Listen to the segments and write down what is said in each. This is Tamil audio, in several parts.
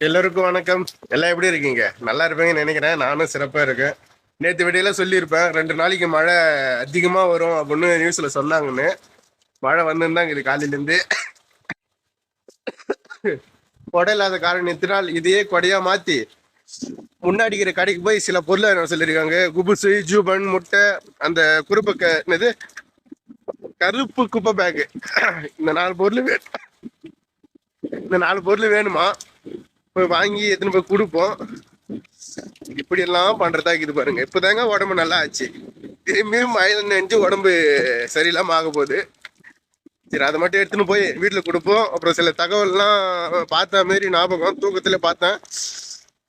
எல்லோருக்கும் வணக்கம். எல்லாம் எப்படி இருக்கீங்க? நல்லா இருப்பீங்கன்னு நினைக்கிறேன். நானும் சிறப்பாக இருக்கேன். நேற்று வீடியோல சொல்லியிருப்பேன் 2 நாளைக்கு மழை அதிகமாக வரும் அப்படின்னு நியூஸில் சொன்னாங்கன்னு. மழை வந்துருந்தாங்க இது காலையிலேருந்து. கொடை இல்லாத காரணத்தினால் இதையே கொடையாக மாற்றி முன்னாடிக்கிற கடைக்கு போய் சில பொருளை சொல்லியிருக்காங்க. குபுசு, ஜூபன், முட்டை, அந்த என்னது கருப்பு குப்பை பேக்கு, இந்த 4 பொருள் வேணுமா? போய் வாங்கி எத்தனை போய் கொடுப்போம். இப்படி எல்லாம் பண்றதா இது பாருங்க. இப்பதாங்க உடம்பு நல்லா ஆச்சு. திரும்பியும் மழை நினைஞ்சு உடம்பு சரியில்லாம ஆக போகுது. சரி, அதை மட்டும் எடுத்துன்னு போய் வீட்டுல கொடுப்போம். அப்புறம் சில தகவல்லாம் பார்த்த மாரி ஞாபகம் தூக்கத்துல பார்த்தேன்.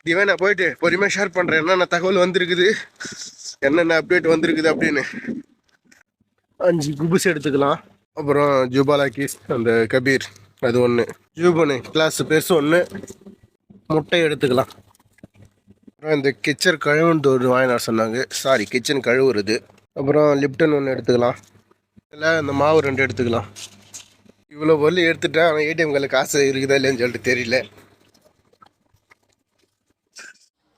இதுவே நான் போயிட்டு பொறுமையா ஷேர் பண்றேன் என்னென்ன தகவல் வந்திருக்குது, என்னென்ன அப்டேட் வந்திருக்குது அப்படின்னு. 5 குபுஸ் எடுத்துக்கலாம். அப்புறம் ஜூபாலா கீஸ், அந்த கபீர் அது ஒன்று, ஜூபனு கிளாஸ் பெருசு ஒன்று, முட்டை எடுத்துக்கலாம். அப்புறம் இந்த கிச்சன் கழுவுன்னு ஒரு வாங்கினார் சொன்னாங்க. சாரி, கிச்சன் கழுவுறது. அப்புறம் லிப்டன் ஒன்று எடுத்துக்கலாம். இல்லை இந்த மாவு 2 எடுத்துக்கலாம். இவ்வளோ பொருள் எடுத்துட்டேன். ஆனால் ஏடிஎம் கார்டில் காசு இருக்குதா இல்லைன்னு சொல்லிட்டு தெரியல.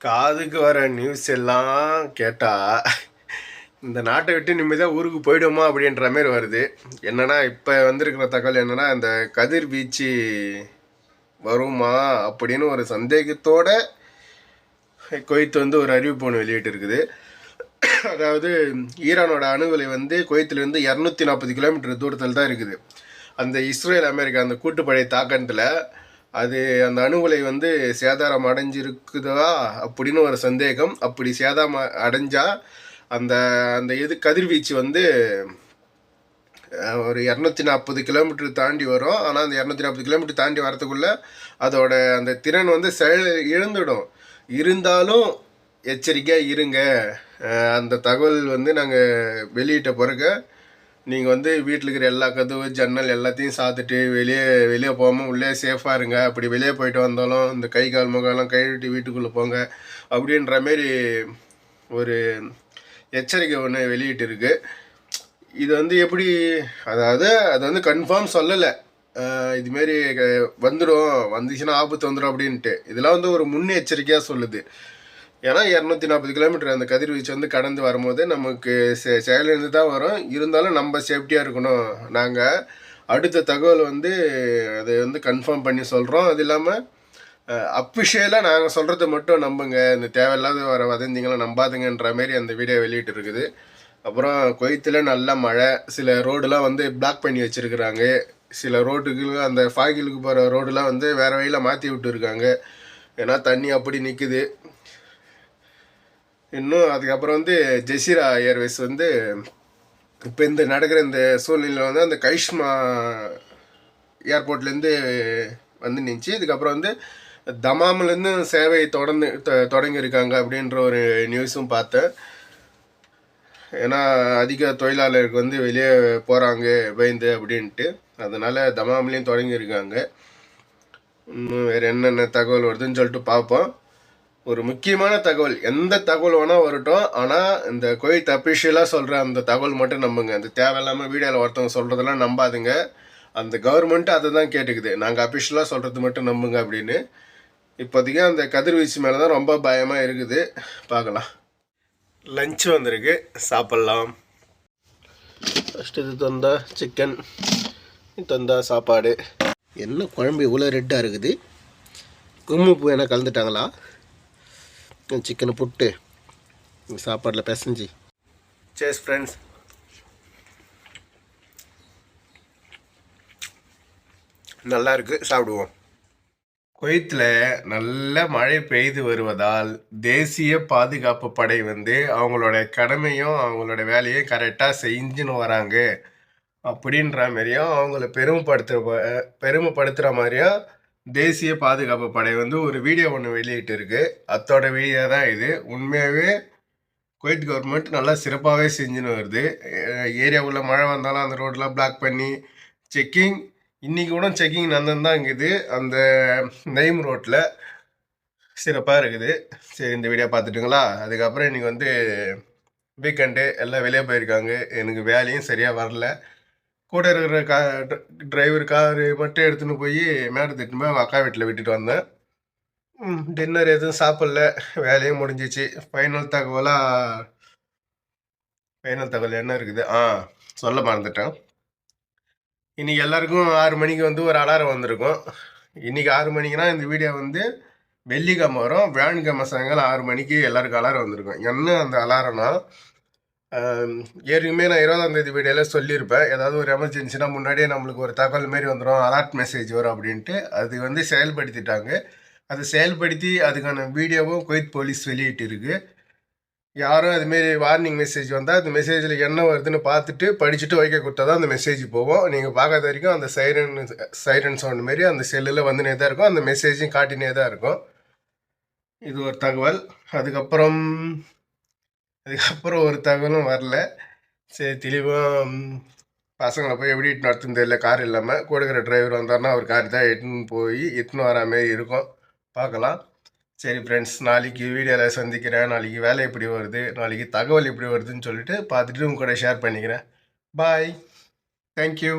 காதுக்கு வர நியூஸ் எல்லாம் கேட்டால் இந்த நாட்டை விட்டு நிம்மதியாக ஊருக்கு போயிடுமா அப்படின்ற மாதிரி வருது. என்னென்னா இப்போ வந்திருக்கிற தகவல் என்னென்னா, இந்த கதிர்வீச்சு வருமா அப்படின்னு ஒரு சந்தேகத்தோட குவைத் ஒரு அறிவிப்பு ஒன்று வெளியிட்டு இருக்குது. அதாவது ஈரானோட அணுகுலை குவைத்திலிருந்து 240 கிலோமீட்டர் தூரத்தில் தான் இருக்குது. அந்த இஸ்ரேல் அமெரிக்கா அந்த கூட்டுப்படை தாக்கத்தில் அது அந்த அணுகுலை சேதாரம் அடைஞ்சிருக்குதா அப்படின்னு ஒரு சந்தேகம். அப்படி சேதாரம் அடைஞ்சா அந்த அந்த கதிர்வீச்சு ஒரு 240 கிலோமீட்டர் தாண்டி வரும். ஆனால் அந்த 240 கிலோமீட்டர் தாண்டி வரத்துக்குள்ள அதோட அந்த திறன் செயல் இழந்துடும். இருந்தாலும் எச்சரிக்கையாக இருங்க. அந்த தகவல் நாங்கள் வெளியிட்ட பிறகு நீங்கள் வீட்டில் இருக்கிற எல்லா கதவு ஜன்னல் எல்லாத்தையும் சாத்துட்டு வெளியே போகாமல் உள்ளே சேஃபாக இருங்க. அப்படி வெளியே போயிட்டு வந்தாலும் இந்த கை கால் முகம்லாம் கழுவிட்டு வீட்டுக்குள்ளே போங்க அப்படின்ற மாரி ஒரு எச்சரிக்கை ஒன்று வெளியிட்டு இருக்கு. இது எப்படி, அதாவது அது கன்ஃபார்ம் சொல்லலை. இதுமாரி வந்துச்சுன்னா ஆபத்து வந்துடும் அப்படின்ட்டு. இதெல்லாம் ஒரு முன்னெச்சரிக்கையாக சொல்லுது. ஏன்னா 240 கிலோமீட்டர் அந்த கதிர்வீச்சு கடந்து வரும்போது நமக்கு செயலிருந்து தான் வரும். இருந்தாலும் நம்ம சேஃப்டியாக இருக்கணும். நாங்கள் அடுத்த தகவல் அதை கன்ஃபார்ம் பண்ணி சொல்கிறோம். அது இல்லாமல் அஃபிஷியலாக நாங்கள் சொல்கிறத மட்டும் நம்புங்க. இந்த தேவையில்லாத வர வதந்திங்களாம் நம்பாதுங்கன்ற மாரி அந்த வீடியோ வெளியிட்டு இருக்குது. அப்புறம் குவைத்தில் நல்ல மழை. சில ரோடெலாம் பிளாக் பண்ணி வச்சுருக்குறாங்க. சில ரோட்டுக்கு அந்த ஃபாகிலுக்கு போகிற ரோடெலாம் வேறு வழியில் மாற்றி விட்டுருக்காங்க. ஏன்னா தண்ணி அப்படி நிற்குது. இன்னும் அதுக்கப்புறம் ஜெசிரா ஏர்வேஸ் இப்போ இந்த நடக்கிற இந்த சூழ்நிலையில் அந்த கைஷ்மா ஏர்போர்ட்லேருந்து நின்றுச்சு. இதுக்கப்புறம் தமாமிலேருந்து சேவை தொடங்கியிருக்காங்க அப்படின்ற ஒரு நியூஸும் பார்த்தேன். ஏன்னா அதிக தொழிலாளருக்கு வெளியே போகிறாங்க பயந்து அப்படின்ட்டு. அதனால் தமாமிலையும் தொடங்கியிருக்காங்க. இன்னும் வேறு என்னென்ன தகவல் வருதுன்னு சொல்லிட்டு பார்ப்போம். ஒரு முக்கியமான தகவல், எந்த தகவல் வேணால் வரட்டும், ஆனால் இந்த குவைத் அஃபிஷியலாக சொல்கிற அந்த தகவல் மட்டும் நம்புங்க. அந்த தேவையில்லாமல் வீடியோவில் ஒருத்தவங்க சொல்கிறதெல்லாம் நம்பாதுங்க. அந்த கவர்மெண்ட்டு அதை தான் கேட்டுக்குது, நாங்கள் அஃபிஷியலாக சொல்கிறது மட்டும் நம்புங்க அப்படின்னு. இப்போதைக்கு அந்த கதிர்வீச்சு மேலே தான் ரொம்ப பயமாக இருக்குது. பார்க்கலாம். லஞ்ச் வந்திருக்கு, சாப்பிட்லாம். ஃபஸ்ட்டு இது தந்தா சிக்கன், தந்தா சாப்பாடு. என்ன குழம்பு இவ்வளோ ரெட்டாக இருக்குது? குங்குமப்பூ என்ன கலந்துட்டாங்களா? சிக்கனை புட்டு சாப்பாட்டில் பிசைஞ்சு. சேஸ் ஃப்ரெண்ட்ஸ். நல்லா இருக்குது, சாப்பிடுவோம். குவைத்தில் நல்ல மழை பெய்து வருவதால் தேசிய பாதுகாப்பு படை அவங்களோட கடமையும் அவங்களோட வேலையும் கரெக்டாக செஞ்சுன்னு வராங்க அப்படின்ற மாதிரியும் அவங்கள பெருமைப்படுத்துகிற மாதிரியும் தேசிய பாதுகாப்பு படை ஒரு வீடியோ ஒன்று வெளியிட்டு இருக்கு. அதோட வீடியோ தான் இது. உண்மையாகவே குவைத் கவர்மெண்ட் நல்லா சிறப்பாகவே செஞ்சுன்னு வருது. ஏரியாவுள்ள மழை வந்தாலும் அந்த ரோடெலாம் பிளாக் பண்ணி செக்கிங், இன்றைக்கி கூட செக்கிங் நடந்துதான் இருக்குது அந்த நெய்ம் ரோட்டில். சிறப்பாக இருக்குது. சரி, இந்த வீடியோ பார்த்துட்டுங்களா? அதுக்கப்புறம் இன்றைக்கி வீக்கெண்டு எல்லாம் வெளியே போயிருக்காங்க. எனக்கு வேலையும் சரியாக வரல. கூட இருக்கிற டிரைவர் காரு மட்டும் எடுத்துன்னு போய் மேடத்திட்டு போய் அவங்க அக்கா வீட்டில் விட்டுட்டு வந்தேன். டின்னர் எதுவும் சாப்பிடல, வேலையும் முடிஞ்சிச்சு. ஃபைனல் தகவல் என்ன இருக்குது? சொல்ல மறந்துட்டேன். இன்னைக்கு எல்லாருக்கும் 6 மணிக்கு வந்து ஒரு அலாரம் வந்திருக்கும். இன்னைக்கு 6 மணிக்குனா இந்த வீடியோ வந்து வெள்ளிக்கிழமை வரும். வியாழக்கிழமை சாயங்காலம் 6 மணிக்கு எல்லாருக்கும் அலாரம் வந்திருக்கும். என்ன அந்த அலாரம்னா, ஏற்கனவே நான் 20ஆம் தேதி வீடியோவில் சொல்லியிருப்பேன். ஏதாவது ஒரு எமர்ஜென்சினா முன்னாடியே நம்மளுக்கு ஒரு தகவல் மாரி வந்துடும், அலர்ட் மெசேஜ் வரும் அப்படின்ட்டு. அது வந்து செயல்படுத்திட்டாங்க. அது செயல்படுத்தி அதுக்கான வீடியோவும் குவைத் போலீஸ் வெளியிட்டிருக்கு. யாரும் அதுமாரி வார்னிங் மெசேஜ் வந்தால் அந்த மெசேஜில் என்ன வருதுன்னு பார்த்துட்டு படிச்சுட்டு வைக்க கொடுத்தா தான் அந்த மெசேஜ் போகும். நீங்கள் பார்க்காத வரைக்கும் அந்த சைரன் சவுண்ட் மாரி அந்த செல்லில் வந்துனே தான் இருக்கும். அந்த மெசேஜும் காட்டினே தான் இருக்கும். இது ஒரு தகவல். அதுக்கப்புறம் ஒரு தகவலும் வரல. சரி, தெளிவாக பசங்களை போய் எப்படி நடத்துன்னு தெரியல. கார் இல்லாமல் கொடுக்குற டிரைவர் வந்தார்னா அவர் கார் தான் எட்டுன்னு வரா மாரி இருக்கும். பார்க்கலாம். சரி ஃப்ரெண்ட்ஸ், நாளைக்கு வீடியோவில் சந்திக்கிறேன். நாளைக்கு வேலை எப்படி வருது, நாளைக்கு தகவல் எப்படி வருதுன்னு சொல்லிட்டு பார்த்துட்டு உங்க கூட ஷேர் பண்ணிக்கிறேன். பாய். தேங்க்யூ.